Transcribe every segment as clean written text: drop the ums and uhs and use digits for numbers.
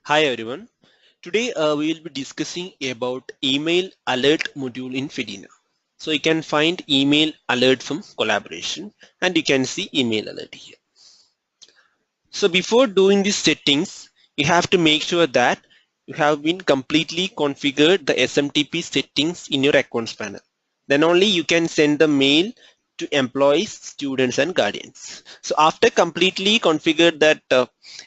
Hi everyone. Today we will be discussing about email alert module in Fedina. So you can find email alert from collaboration and you can see email alert here. So before doing these settings, you have to make sure that you have been completely configured the SMTP settings in your accounts panel. Then only you can send the mail to employees, students and guardians. So after completely configured that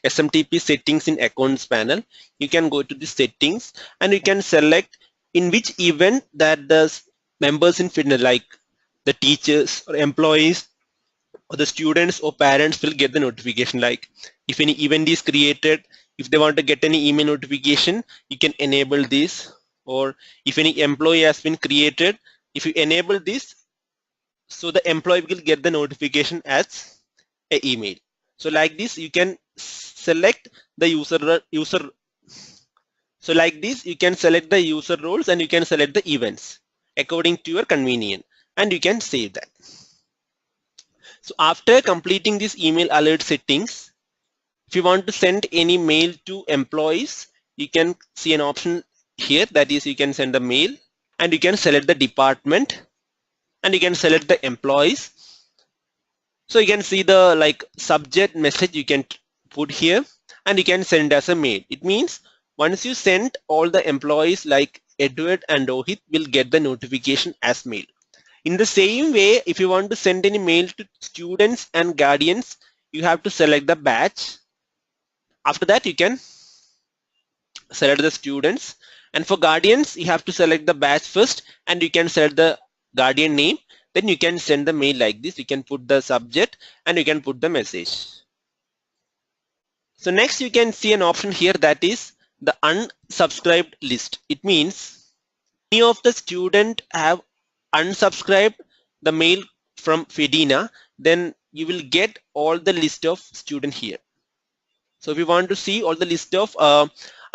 SMTP settings in accounts panel, you can go to the settings and you can select in which event that the members in Fedina like the teachers or employees or the students or parents will get the notification, like if any event is created, if they want to get any email notification, you can enable this, or if any employee has been created, if you enable this, so the employee will get the notification as a email. So like this you can select the user. So like this you can select the user roles and you can select the events according to your convenience and you can save that. So after completing this email alert settings, if you want to send any mail to employees, you can see an option here, that is you can send a mail and you can select the department and you can select the employees. So you can see the like subject message you can put here and you can send as a mail. It means once you send, all the employees like Edward and Rohit will get the notification as mail. In the same way, if you want to send any mail to students and guardians, you have to select the batch. After that, you can select the students, and for guardians, you have to select the batch first and you can select the guardian name. Then you can send the mail like this. You can put the subject and you can put the message. So next you can see an option here, that is the unsubscribed list. It means any of the student have unsubscribed the mail from Fedina, then you will get all the list of student here. So if you want to see all the list of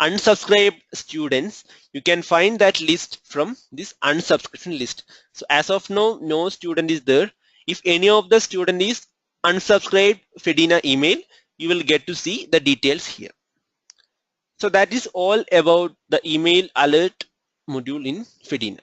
unsubscribed students, you can find that list from this unsubscription list. So as of now, no student is there. If any of the student is unsubscribed Fedina email, you will get to see the details here. So that is all about the email alert module in Fedina.